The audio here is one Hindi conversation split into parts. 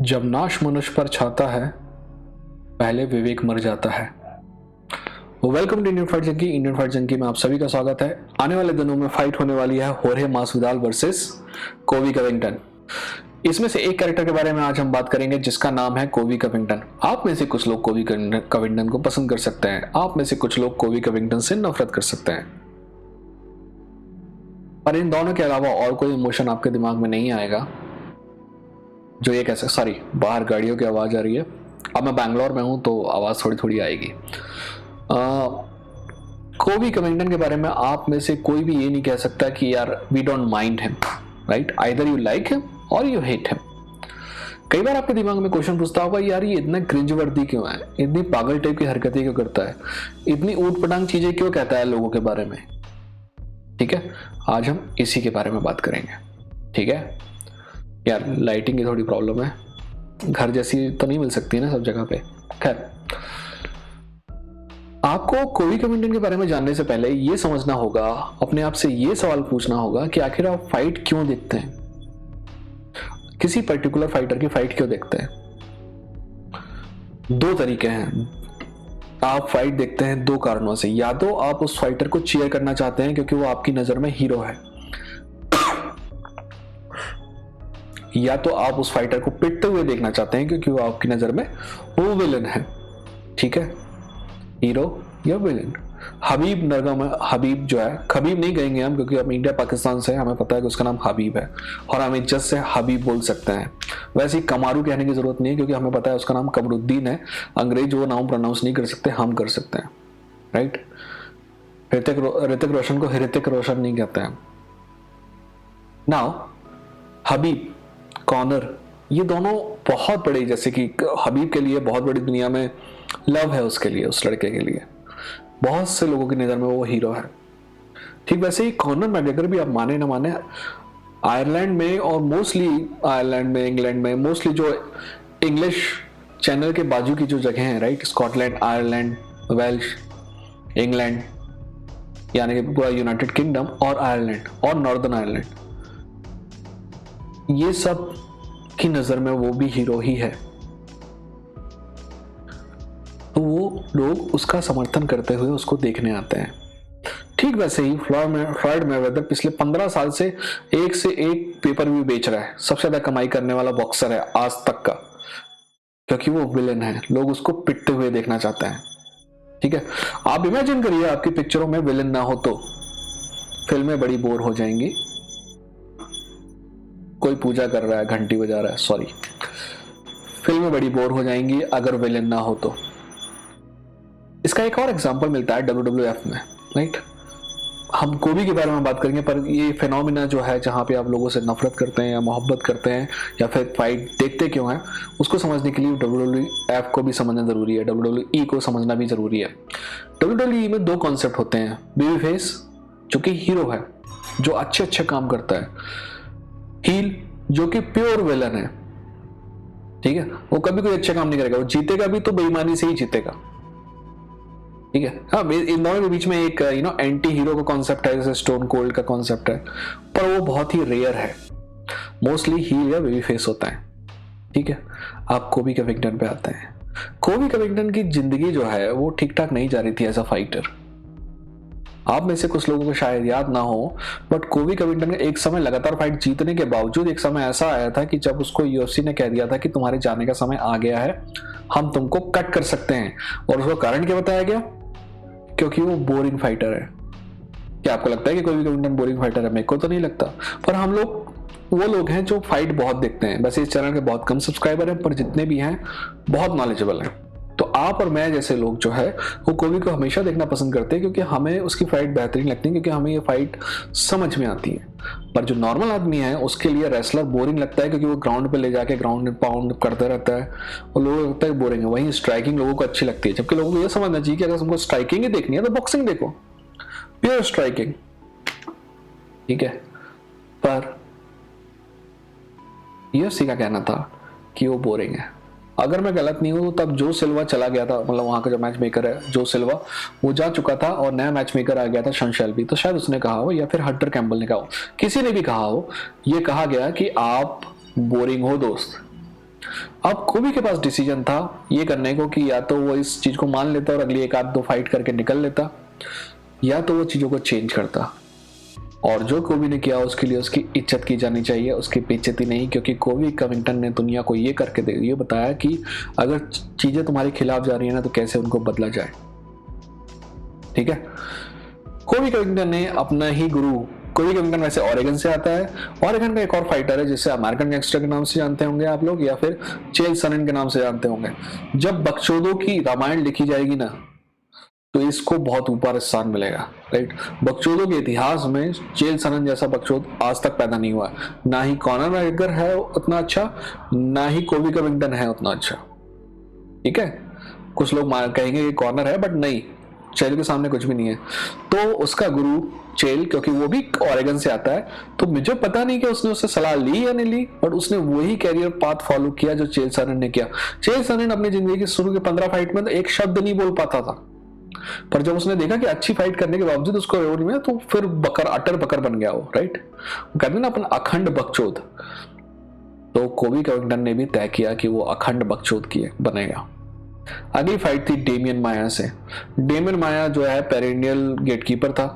जब नाश मनुष्य पर छाता है, पहले विवेक मर जाता है। Welcome to Indian fight junkie. Indian fight junkie में आप सभी का स्वागत है। आने वाले दिनों में फाइट होने वाली है होर्हे मासविडाल वर्सेस कोबी कविंगटन। इसमें से एक कैरेक्टर के बारे में आज हम बात करेंगे जिसका नाम है कोबी कविंगटन। आप में से कुछ लोग कोबी कविंगटन को पसंद कर सकते हैं, आप में से कुछ लोग कोबी कविंगटन से नफरत कर सकते हैं, पर इन दोनों के अलावा और कोई इमोशन आपके दिमाग में नहीं आएगा जो ये कैसे। सॉरी, बाहर गाड़ियों की आवाज आ रही है। अब मैं बैंगलोर में हूं तो आवाज थोड़ी थोड़ी आएगी। कोबी कविंगटन के बारे में आप में से कोई भी ये नहीं कह सकता कि यार we don't mind him, right? Either you like him और यू हेट हिम। कई बार आपके दिमाग में क्वेश्चन पूछता होगा, यार ये इतना क्रिंज वर्दी क्यों है, इतनी पागल टाइप की हरकतें क्यों करता है, इतनी ऊट पटांग चीजें क्यों कहता है लोगों के बारे में। ठीक है, आज हम इसी के बारे में बात करेंगे। ठीक है यार, लाइटिंग की थोड़ी प्रॉब्लम है, घर जैसी तो नहीं मिल सकती ना सब जगह पे। खैर, आपको कोबी कविंगटन के बारे में जानने से पहले ये समझना होगा, अपने आप से ये सवाल पूछना होगा कि आखिर आप फाइट क्यों देखते हैं, किसी पर्टिकुलर फाइटर की फाइट क्यों देखते हैं। दो तरीके हैं, आप फाइट देखते हैं दो कारणों से। या तो आप उस फाइटर को चीयर करना चाहते हैं क्योंकि वो आपकी नजर में हीरो है, या तो आप उस फाइटर को पिटते हुए देखना चाहते हैं क्योंकि वो आपकी नजर में वो विलन है। ठीक है, हीरो या विलन। हबीब नरगम, हबीब जो है, खबीब नहीं कहेंगे हम क्योंकि हम इंडिया पाकिस्तान से, हमें पता है कि उसका नाम हबीब है और हम इज्जत से हबीब बोल सकते हैं। वैसे ही कमारू कहने की जरूरत नहीं है क्योंकि हमें पता है उसका नाम कमरुद्दीन है। अंग्रेज वो नाम प्रोनाउंस नहीं कर सकते, हम कर सकते हैं, राइट? ऋतिक रोशन को ऋतिक रोशन नहीं कहते हैं। नाउ हबीब, कॉनर, ये दोनों बहुत बड़े, जैसे कि हबीब के लिए बहुत बड़ी दुनिया में लव है उसके लिए, उस लड़के के लिए बहुत से लोगों की नज़र में वो हीरो है। ठीक वैसे ही कॉनर मैकग्रेगर भी, आप माने ना माने, आयरलैंड में और मोस्टली आयरलैंड में, इंग्लैंड में, मोस्टली जो इंग्लिश चैनल के बाजू की जो जगह हैं, right, Scotland, Ireland, Welsh, England, यानी कि पूरा यूनाइटेड किंगडम और आयरलैंड और नॉर्दर्न आयरलैंड, ये सब की नजर में वो भी हीरो ही है। तो वो लोग उसका समर्थन करते हुए उसको देखने आते हैं। ठीक वैसे ही फ्लॉयड मेवेदर पिछले 15 साल से एक पेपर व्यू बेच रहा है, सबसे ज्यादा कमाई करने वाला बॉक्सर है आज तक का, क्योंकि वो विलन है, लोग उसको पिटते हुए देखना चाहते हैं। ठीक है, आप इमेजिन करिए आपकी पिक्चरों में विलन ना हो तो फिल्में बड़ी बोर हो जाएंगी। कोई पूजा कर रहा है, घंटी बजा रहा है, सॉरी, फिल्में बड़ी बोर हो जाएंगी अगर विलेन ना हो तो। इसका एक और एग्जांपल मिलता है WWF में, राइट? हम कोबी के बारे में बात करेंगे, पर ये फिनोमिना जो है जहां पे आप लोगों से नफरत करते हैं या मोहब्बत करते हैं या फिर फाइट देखते क्यों हैं, उसको समझने के लिए WWF को भी समझना जरूरी है, WWE को समझना भी जरूरी है। WWE में दो कॉन्सेप्ट होते हैं, बेबी फेस जो कि हीरो है, जो अच्छे अच्छे काम करता है, हील जो कि प्योर विलन है। ठीक है, वो कभी कोई अच्छा काम नहीं करेगा, वो जीतेगा भी तो बेईमानी से ही जीतेगा। ठीक है, हाँ, इन दोनों के बीच में एक एंटी हीरो का कॉन्सेप्ट है, जैसे स्टोन कोल्ड का कॉन्सेप्ट है, पर वो बहुत ही रेयर है, मोस्टली हील या बेबी फेस होता है। ठीक है, आप कोबी कविंगटन पे आते हैं। कोबी कविंगटन की जिंदगी जो है वो ठीक ठाक नहीं जा रही थी एज अ फाइटर। आप में से कुछ लोगों को शायद याद ना हो, बट कोबी कविंगटन एक समय लगातार फाइट जीतने के बावजूद एक समय ऐसा आया था कि जब उसको UFC ने कह दिया था कि तुम्हारे जाने का समय आ गया है, हम तुमको कट कर सकते हैं। और उसको कारण क्या बताया गया? क्योंकि वो बोरिंग फाइटर है। क्या आपको लगता है कि कोबी कविंगटन बोरिंग फाइटर है? मेरे को तो नहीं लगता, पर हम लोग वो लोग हैं जो फाइट बहुत देखते हैं। वैसे इस चैनल के बहुत कम सब्सक्राइबर हैं, पर जितने भी हैं बहुत नॉलेजेबल हैं। तो आप और मैं जैसे लोग जो है वो कोबी को हमेशा देखना पसंद करते हैं क्योंकि हमें उसकी फाइट बेहतरीन लगती है, क्योंकि हमें ये फाइट समझ में आती है। पर जो नॉर्मल आदमी है उसके लिए रेसलर बोरिंग लगता है क्योंकि वो ग्राउंड पे ले जाके ग्राउंड पाउंड करते रहता है और लोगों को लगता है बोरिंग है। वहीं स्ट्राइकिंग लोगों को अच्छी लगती है, जबकि लोगों को ये समझना चाहिए कि अगर तुमको स्ट्राइकिंग ही देखनी है तो बॉक्सिंग देखो, प्योर स्ट्राइकिंग। ठीक है, पर UFC का कहना था कि वो बोरिंग है। अगर मैं गलत नहीं हूं तब जो सिल्वा चला गया था, मतलब वहां का जो मैच मेकर है जो सिल्वा, वो जा चुका था और नया मैच मेकर आ गया था शन शेल्बी। तो शायद उसने कहा हो या फिर हंटर कैम्बल ने कहा हो, किसी ने भी कहा हो, ये कहा गया कि आप बोरिंग हो दोस्त, अब कोबी के पास डिसीजन था ये करने को कि या तो वो इस चीज को मान लेता और अगली एक आध दो फाइट करके निकल लेता, या तो वो चीजों को चेंज करता। और जो कोबी ने किया उसके लिए उसकी इज्जत की जानी चाहिए, उसकी बेइज्जती नहीं, क्योंकि कोबी कविंगटन ने दुनिया को ये करके ये बताया कि अगर चीजें तुम्हारे खिलाफ जा रही है ना तो कैसे उनको बदला जाए। ठीक है, कोबी कविंगटन ने अपना ही गुरु, कोबी कविंगटन वैसे ऑरेगन से आता है। ऑरेगन का एक और फाइटर है जिसे अमेरिकन गैंगस्टर के नाम से जानते होंगे आप लोग, या फिर चेल सनन के नाम से जानते होंगे। जब बकचोदों की रामायण लिखी जाएगी ना तो इसको बहुत ऊपर स्थान मिलेगा, राइट। बकचोदों के इतिहास में चेल सनन जैसा बकचोद आज तक पैदा नहीं हुआ, ना ही कॉनर मैगरेगर है उतना अच्छा, ना ही कोबी कविंगटन है उतना अच्छा। ठीक है, कुछ लोग कहेंगे कि कॉनर है, बट नहीं, चेल के सामने कुछ भी नहीं है। तो उसका गुरु चेल, क्योंकि वो भी ऑरेगन से आता है, तो मुझे पता नहीं कि उसने उससे सलाह ली या नहीं ली, बट उसने वही कैरियर पाथ फॉलो किया जो चेल सनन ने किया। चेल सनन अपनी जिंदगी की शुरू के 15 फाइट में तो एक शब्द नहीं बोल पाता था, पर जब उसने देखा कि अच्छी फाइट करने के बावजूद उसको रिवॉर्ड मिला तो फिर अटर बकर बन गया वो, राइट। वो कहते हैं ना अपन अखंड बकचोद। तो कोबी कविंगटन ने भी तय किया कि वो अखंड बकचोद की बनेगा। अगली फाइट थी डेमियन माया से। डेमियन माया जो है पेरिनियल गेटकीपर था।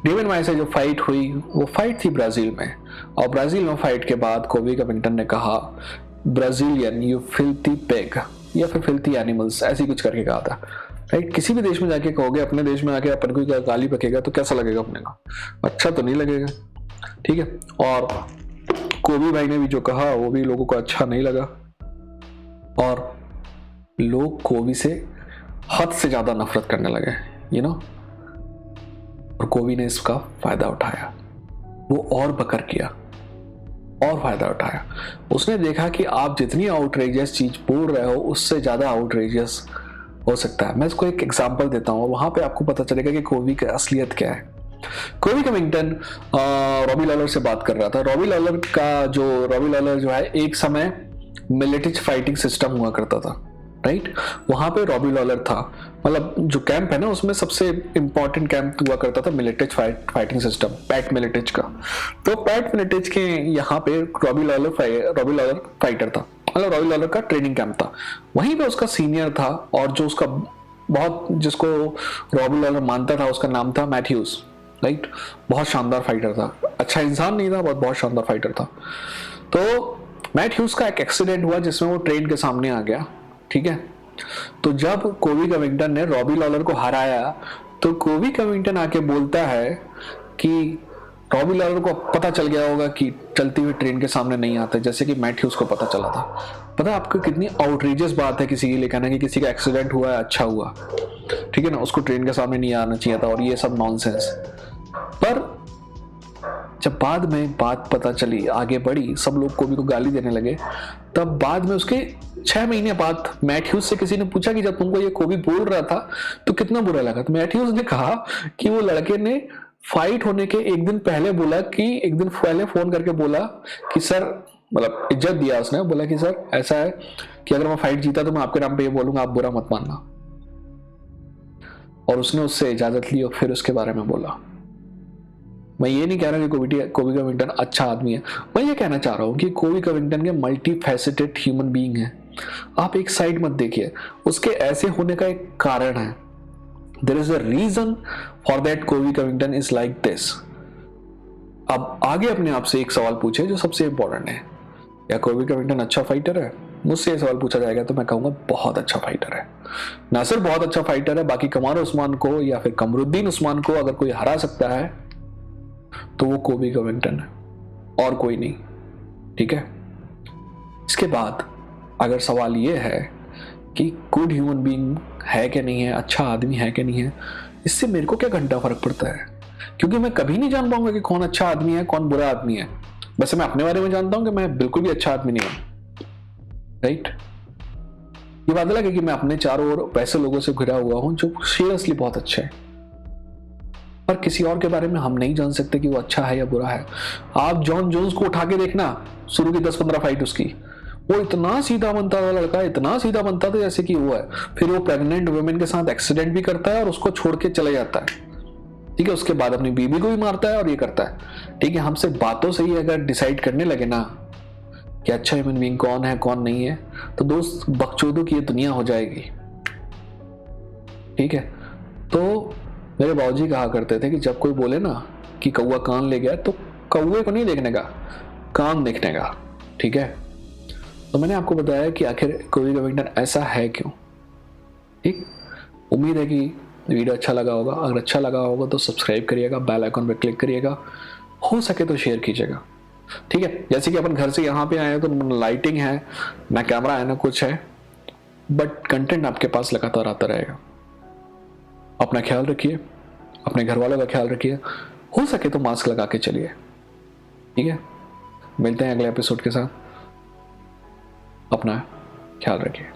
डेमियन माया से जो फाइट हुई वो फाइट थी ब्राजील में, और ब्राजील में फाइट के बाद कोबी कविंगटन ने कहा, ब्राजीलियन यू फिल्थी पिग, या फिर फिल्थी एनिमल्स, ऐसी कुछ करके कहा था, राइट। किसी भी देश में जाके कहोगे, अपने देश में आके अपन को गाली बकेगा तो कैसा लगेगा अपने को? अच्छा तो नहीं लगेगा, ठीक है। और कोबी भाई ने भी जो कहा वो भी लोगों को अच्छा नहीं लगा, और लोग कोबी से हद से ज्यादा नफरत करने लगे, यू नो। और कोबी ने इसका फायदा उठाया, वो और बकर किया और फायदा उठाया। उसने देखा कि आप जितनी आउटरेजियस चीज बोल रहे हो उससे ज्यादा आउटरेजियस हो सकता है। मैं इसको एक एग्जांपल देता हूँ, वहां पे आपको पता चलेगा कि कोबी की असलियत क्या है। कोबी कविंगटन रॉबी लॉलर से बात कर रहा था। रॉबी लॉलर जो है एक समय मिलिट्री फाइटिंग सिस्टम हुआ करता था, राइट। वहां पे रॉबी लॉलर था, मतलब जो कैंप है ना उसमें सबसे इंपॉर्टेंट कैंप हुआ करता था military fighting system, PAT military का। तो पैट मिलिट्री के यहाँ पे रॉबी लॉलर फाइटर था, मतलब रॉबी लॉलर का ट्रेनिंग कैंप था। वहीं पे उसका सीनियर था, और जो उसका जिसको रॉबी लॉलर मानता था उसका नाम था मैथ्यूज, राइट। बहुत शानदार फाइटर था, अच्छा इंसान नहीं था, बहुत शानदार फाइटर था। तो मैथ्यूज का एक एक्सीडेंट हुआ जिसमें वो ट्रेन के सामने आ गया, ठीक है। तो जब कोबी कविंगटन ने रॉबी लॉलर को हराया तो कोबी कविंगटन आके बोलता है कि रॉबी लॉलर को पता चल गया होगा कि चलती हुई ट्रेन के सामने नहीं आते, जैसे कि मैथ्यूज को पता चला था। पता है आपको कितनी आउटरीजियस बात है किसी के लिए कहना कि किसी का एक्सीडेंट हुआ है, अच्छा हुआ, ठीक है ना, उसको ट्रेन के सामने नहीं आना चाहिए था, और ये सब नॉनसेंस। पर जब बाद में बात पता चली, आगे बढ़ी, सब लोग कोबी को गाली देने लगे, तब बाद में उसके 6 महीने बाद मैथ्यूज से किसी ने पूछा कि जब तुमको ये कोबी बोल रहा था तो कितना बुरा लगा। तो मैथ्यूज ने कहा कि वो लड़के ने फाइट होने के एक दिन पहले फोन करके बोला कि सर, मतलब इज्जत दिया उसने, बोला कि सर ऐसा है कि अगर मैं फाइट जीता तो मैं आपके नाम पे ये बोलूंगा, आप बुरा मत मानना। और उसने उससे इजाजत ली और फिर उसके बारे में बोला। मैं ये नहीं कह रहा कि कोबी कविंगटन अच्छा आदमी है, मैं ये कहना चाह रहा हूँ कि कोबी कविंगटन के मल्टी फैसेटेड ह्यूमन बीइंग है। आप एक साइड मत देखिए, उसके ऐसे होने का एक कारण है। There is a reason for that Colby Covington is like this. अब आगे अपने आप से एक सवाल पूछे जो सबसे इंपॉर्टेंट है, क्या कोबी कविंगटन अच्छा फाइटर है? मुझसे ये सवाल पूछा जाएगा तो मैं कहूंगा बहुत अच्छा फाइटर है। ना सिर्फ बहुत अच्छा फाइटर है, बाकी कमार उस्मान को या फिर कमरुद्दीन उस्मान को अगर कोई हरा सकता है तो वो कोबी कविंगटन है और कोई नहीं, ठीक है। इसके बाद अगर सवाल ये है कि गुड ह्यूमन बीइंग है कि नहीं है, अच्छा आदमी है कि नहीं है, इससे मेरे को क्या घंटा फर्क पड़ता है, क्योंकि मैं कभी नहीं जान पाऊंगा कि कौन अच्छा आदमी है कौन बुरा आदमी है। वैसे मैं अपने बारे में जानता हूं कि मैं बिल्कुल भी अच्छा आदमी नहीं हूं, राइट। ये बात अलग है कि मैं अपने चारों ओर वैसे लोगों से घिरा हुआ हूं जो सीरियसली बहुत अच्छे हैं, पर किसी और के बारे में हम नहीं जान सकते कि वो अच्छा है या बुरा है। आप जॉन जोन्स को उठा के देखना, शुरू की 10-15 फाइट उसकी, वो इतना सीधा बनता था लड़का, इतना सीधा बनता था जैसे कि वो है। फिर वो प्रेग्नेंट वुमेन के साथ एक्सीडेंट भी करता है और उसको छोड़ के चले जाता है, ठीक है। उसके बाद अपनी बीवी को भी मारता है और ये करता है, ठीक है। हमसे बातों से ही अगर डिसाइड करने लगे ना कि अच्छा ह्यूमन बीइंग कौन है कौन नहीं है, तो दोस्त बकचोदों की ये दुनिया हो जाएगी। ठीक है, तो मेरे बाबूजी कहा करते थे कि जब कोई बोले ना कि कौवा कान ले गया, तो कौवे को नहीं देखने का, कान देखने का। ठीक है, तो मैंने आपको बताया कि आखिर कोवी कविंगटन ऐसा है क्यों। ठीक, उम्मीद है कि वीडियो अच्छा लगा होगा। अगर अच्छा लगा होगा तो सब्सक्राइब करिएगा, बेल आइकन पर क्लिक करिएगा, हो सके तो शेयर कीजिएगा। ठीक है, जैसे कि अपन घर से यहाँ पे आए हैं तो लाइटिंग है ना, कैमरा है ना कुछ है, बट कंटेंट आपके पास लगातार आता रहेगा। अपना ख्याल रखिए, अपने घर वालों का ख्याल रखिए, हो सके तो मास्क लगा के चलिए। ठीक है, मिलते हैं अगले एपिसोड के साथ। अपना ख्याल रखिए।